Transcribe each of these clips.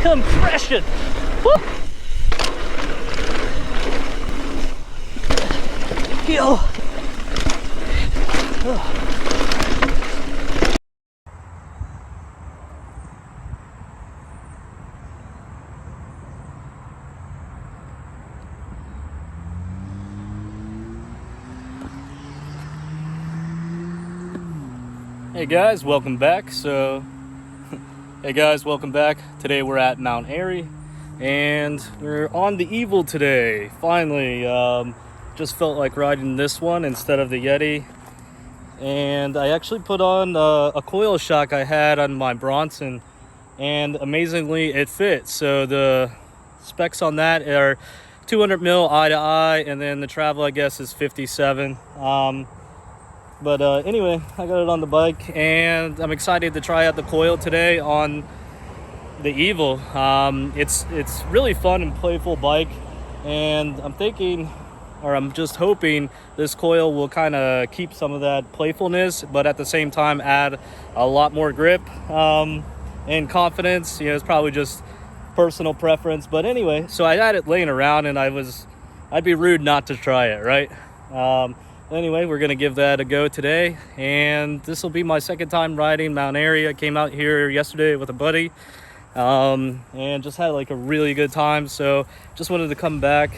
compression. Woo! Yo. Oh. Hey guys, welcome back. Hey guys, welcome back. Today we're at Mount Airy, and we're on the Evil today. Finally, just felt like riding this one instead of the Yeti, and I actually put on a coil shock I had on my Bronson, and amazingly it fits. So the specs on that are 200 mil eye to eye, and then the travel I guess is 57. But anyway, I got it on the bike, and I'm excited to try out the Coil today on the Evil. It's really fun and playful bike, and I'm thinking, or I'm just hoping, this Coil will kind of keep some of that playfulness, but at the same time add a lot more grip and confidence. You know, it's probably just personal preference. But anyway, so I had it laying around, and I'd be rude not to try it, right? Anyway, we're gonna give that a go today, and this will be my second time riding Mount Airy. I came out here yesterday with a buddy, and just had like a really good time, so just wanted to come back.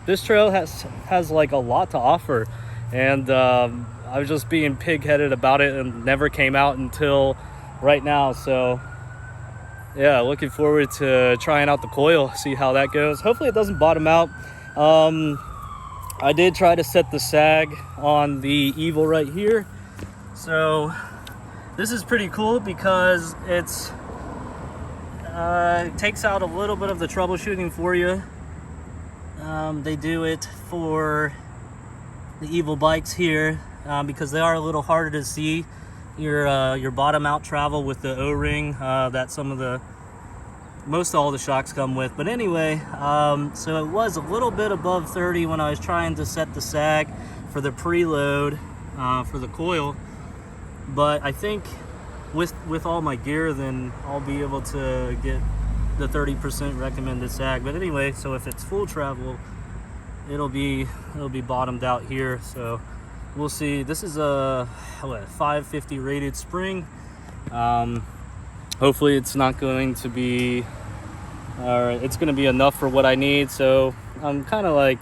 This trail has like a lot to offer, and I was just being pig-headed about it and never came out until right now. So yeah, looking forward to trying out the Coil, see how that goes. Hopefully it doesn't bottom out. I did try to set the sag on the Evil right here. So this is pretty cool because it takes out a little bit of the troubleshooting for you. They do it for the Evil bikes here because they are a little harder to see your bottom out travel with the O-ring that most all the shocks come with. But anyway, so it was a little bit above 30 when I was trying to set the sag for the preload for the Coil, but I think with all my gear, then I'll be able to get the 30% recommended sag. But anyway, so if it's full travel, it'll be bottomed out here. So we'll see. This is a 550 rated spring. Hopefully it's not going to be, it's going to be enough for what I need. So I'm kind of like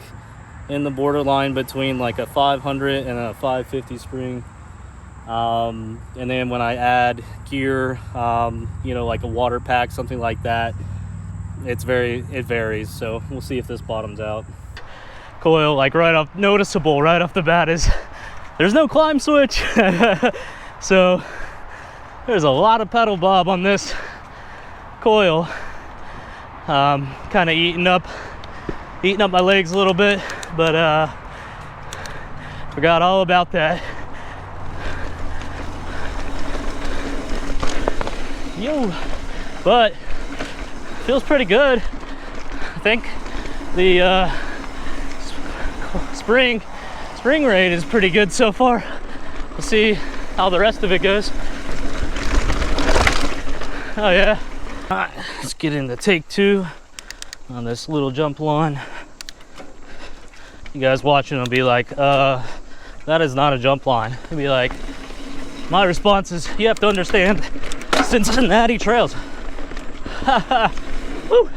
in the borderline between like a 500 and a 550 spring. And then when I add gear, you know, like a water pack, something like that, it varies. So we'll see if this bottoms out. Coil, like noticeable right off the bat is there's no climb switch. So there's a lot of pedal bob on this Coil. Kind of eating up my legs a little bit, but forgot all about that. Yo, but feels pretty good. I think the spring rate is pretty good so far. We'll see how the rest of it goes. Oh yeah. All right, let's get into take 2 on this little jump line. You guys watching will be like, that is not a jump line. It'll be like, my response is, you have to understand Cincinnati trails. Woo.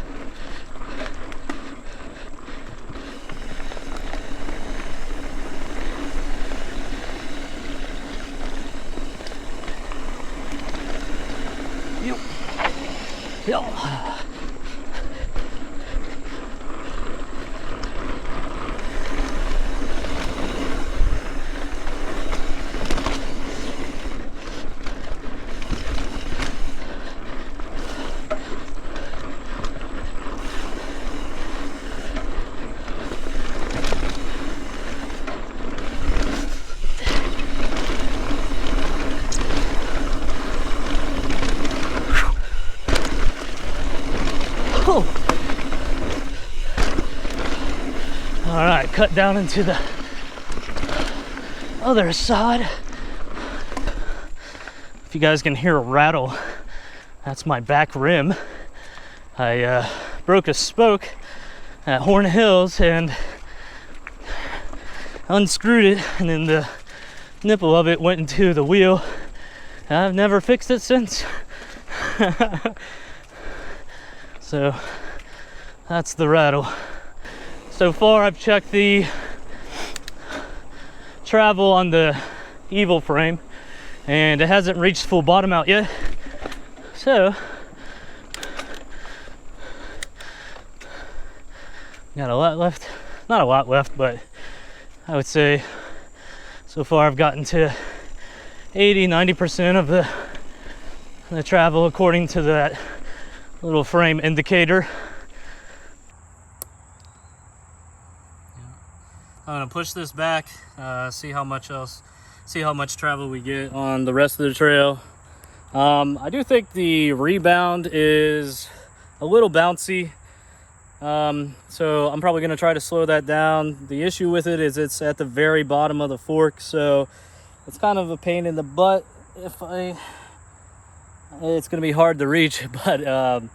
Yo. All right, cut down into the other side. If you guys can hear a rattle, that's my back rim. I broke a spoke at Horn Hills and unscrewed it, and then the nipple of it went into the wheel. I've never fixed it since. So that's the rattle. So far I've checked the travel on the Evil frame and it hasn't reached full bottom out yet. So got a lot left. Not a lot left, but I would say so far I've gotten to 80-90% of the travel according to that little frame indicator. I'm gonna push this back, see how much travel we get on the rest of the trail. I do think the rebound is a little bouncy, so I'm probably gonna try to slow that down. The issue with it is it's at the very bottom of the fork, so it's kind of a pain in the butt. It's gonna be hard to reach, but I'll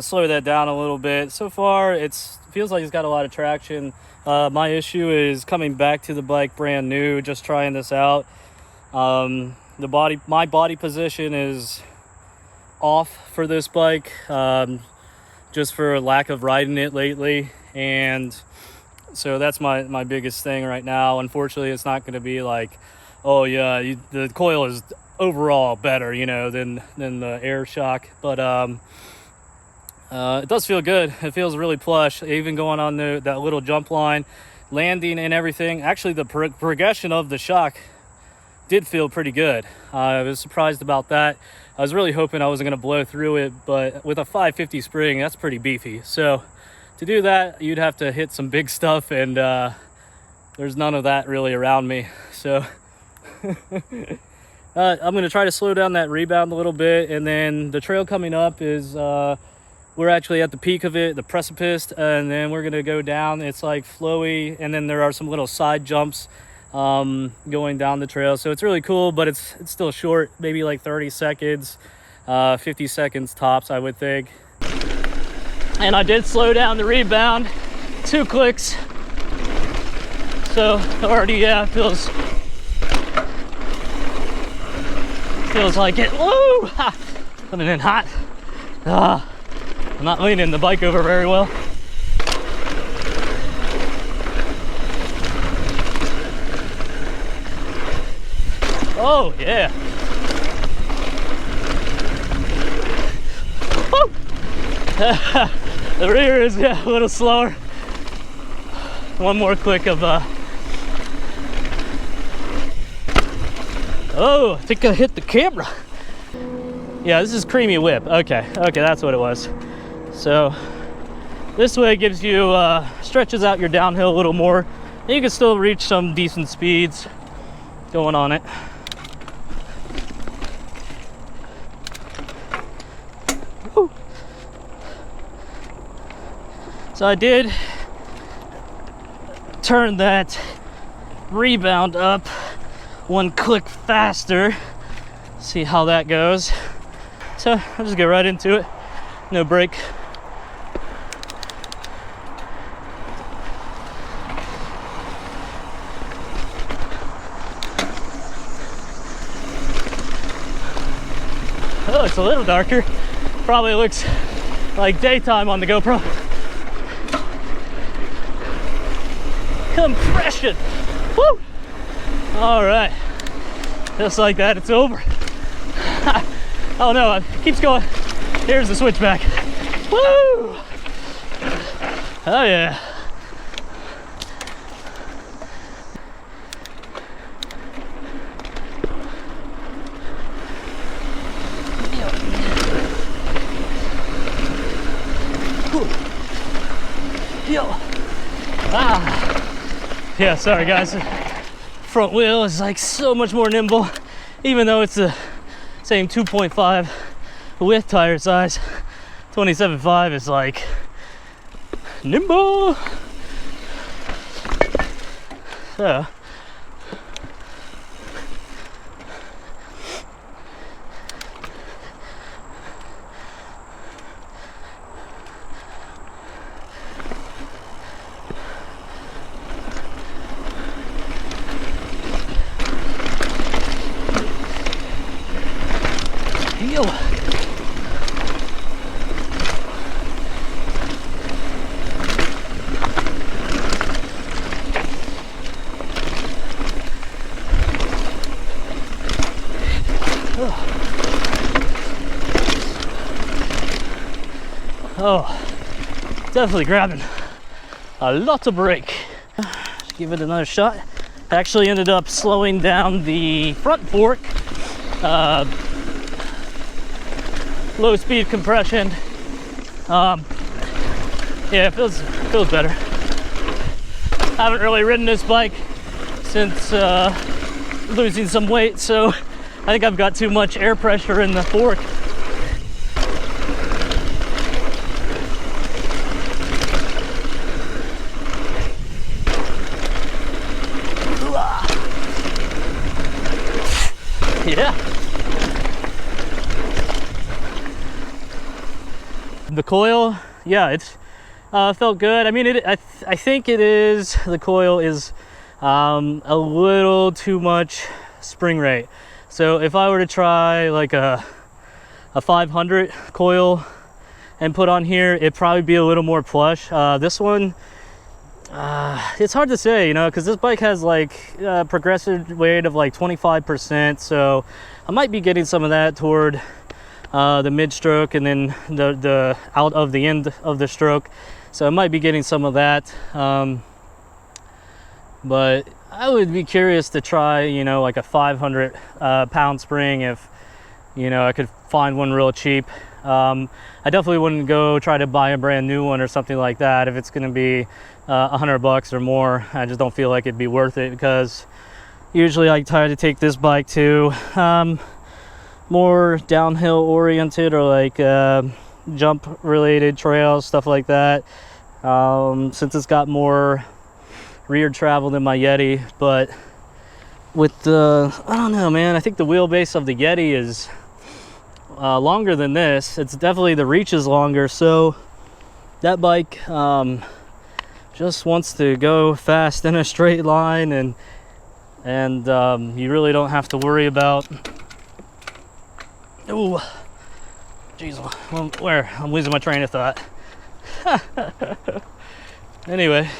slow that down a little bit. So far, it feels like it's got a lot of traction. My issue is coming back to the bike brand new, just trying this out. My body position is off for this bike, just for lack of riding it lately, and so that's my biggest thing right now. Unfortunately, it's not going to be like, oh yeah, the coil is overall better, than the air shock, but it does feel good. It feels really plush, even going on that little jump line, landing and everything. Actually, the progression of the shock did feel pretty good. I was surprised about that. I was really hoping I wasn't going to blow through it, but with a 550 spring, that's pretty beefy. So to do that, you'd have to hit some big stuff, and there's none of that really around me. So I'm going to try to slow down that rebound a little bit, and then the trail coming up is we're actually at the peak of it, the precipice, and then we're going to go down. It's like flowy, and then there are some little side jumps going down the trail. So it's really cool, but it's still short, maybe like 30 seconds, 50 seconds tops, I would think. And I did slow down the rebound 2 clicks. So already, yeah, feels like it. Woo! Ha! Coming in hot. I'm not leaning the bike over very well. Oh yeah. Woo! The rear is, yeah, a little slower. One more click of oh, I think I hit the camera. Yeah, this is Creamy Whip. Okay, that's what it was. So this way gives you stretches out your downhill a little more, and you can still reach some decent speeds going on it. Woo. So I did turn that rebound up 1 click faster. See how that goes. So I'll just get right into it. No brake. Oh, it's a little darker. Probably looks like daytime on the GoPro. Compression. Woo! All right. Just like that, it's over. Oh no, it keeps going. Here's the switchback. Woo! Oh yeah. Yeah, sorry guys. Front wheel is like so much more nimble, even though it's the same 2.5 width tire size. 27.5 is like nimble. So Oh, definitely grabbing a lot of brake. Just give it another shot. Actually ended up slowing down the front fork. Low speed compression. Yeah, it feels better. I haven't really ridden this bike since losing some weight, so I think I've got too much air pressure in the fork. Yeah. The coil, yeah, it's felt good. I mean, I think it is, the coil is a little too much spring rate. So if I were to try like a 500 coil and put on here, it'd probably be a little more plush. This one, it's hard to say, you know, because this bike has like progressive weight of like 25%. So I might be getting some of that toward the mid stroke and then the out of the end of the stroke. So I might be getting some of that. But I would be curious to try, you know, like a 500 pound spring if, you know, I could find one real cheap. I definitely wouldn't go try to buy a brand new one or something like that if it's going to be $100 or more. I just don't feel like it'd be worth it, because usually I try to take this bike to more downhill oriented or like jump related trails, stuff like that, since it's got more rear travel than my Yeti. But with the, I don't know, man, I think the wheelbase of the Yeti is longer than this. It's definitely, the reach is longer, so that bike just wants to go fast in a straight line, and you really don't have to worry about, oh jeez, where I'm losing my train of thought. Anyway,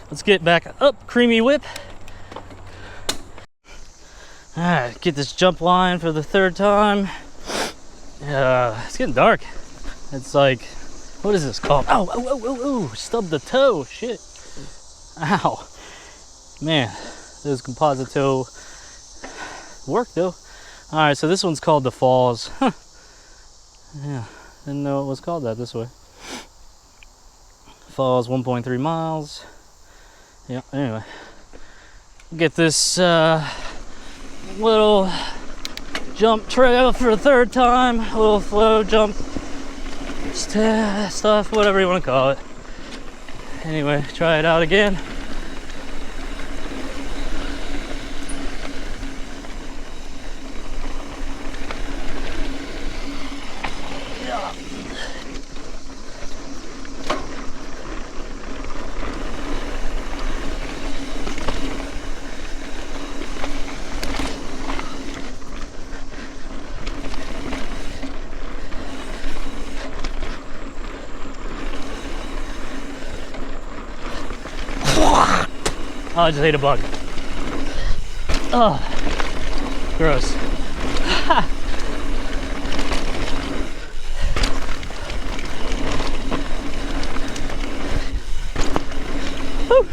let's get back up Creamy Whip. All right, get this jump line for the third time. It's getting dark. It's like, what is this called? Oh, stubbed the toe, shit. Ow. Man, those composite toe work though. All right, so this one's called the Falls. Yeah, didn't know it was called that this way. Falls, 1.3 miles. Yeah, anyway. Get this little jump trail for the third time. A little flow jump stuff, whatever you want to call it. Anyway, try it out again. Oh, I just ate a bug. Oh, gross. Woo.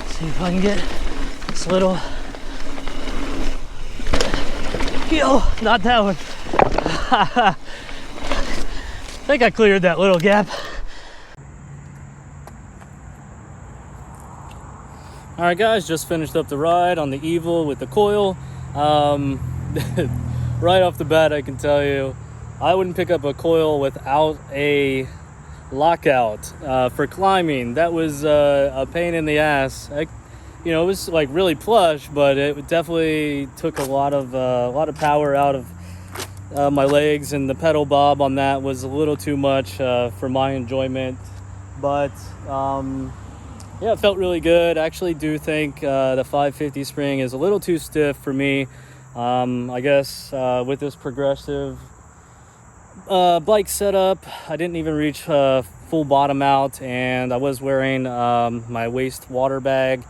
See if I can get this little heel. Not that one. I think I cleared that little gap. All right, guys, just finished up the ride on the Evil with the Coil. Right off the bat, I can tell you, I wouldn't pick up a Coil without a lockout for climbing. That was a pain in the ass. It was like really plush, but it definitely took a lot of power out of my legs, and the pedal bob on that was a little too much for my enjoyment. But yeah, it felt really good. I actually do think the 550 spring is a little too stiff for me. I guess with this progressive bike setup, I didn't even reach full bottom out, and I was wearing my waist water bag.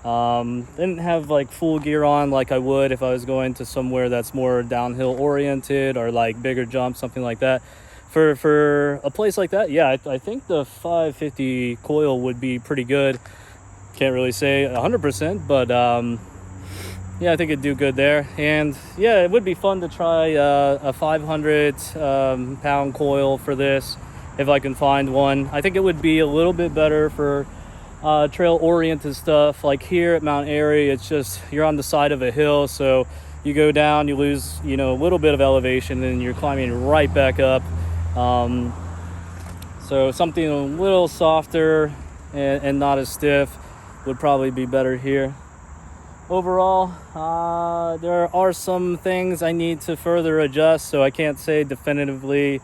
Didn't have like full gear on like I would if I was going to somewhere that's more downhill oriented or like bigger jumps, something like that. for a place like that, yeah, I think the 550 coil would be pretty good. Can't really say 100%, but yeah, I think it'd do good there. And yeah, it would be fun to try a 500 pound coil for this if I can find one. I think it would be a little bit better for trail oriented stuff. Like here at Mount Airy, it's just you're on the side of a hill, so you go down, you lose a little bit of elevation, and you're climbing right back up. So something a little softer and not as stiff would probably be better here. Overall, there are some things I need to further adjust, so I can't say definitively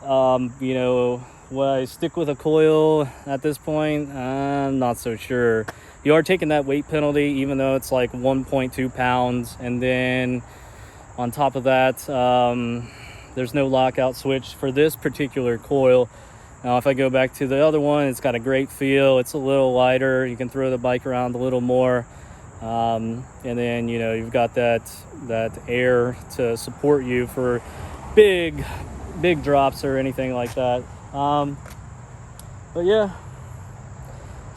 will I stick with a coil at this point? I'm not so sure. You are taking that weight penalty, even though it's like 1.2 pounds, and then on top of that, there's no lockout switch for this particular coil. Now if I go back to the other one, it's got a great feel. It's a little lighter, you can throw the bike around a little more, and then you've got that air to support you for big drops or anything like that. But yeah,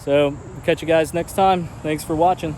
so catch you guys next time. Thanks for watching.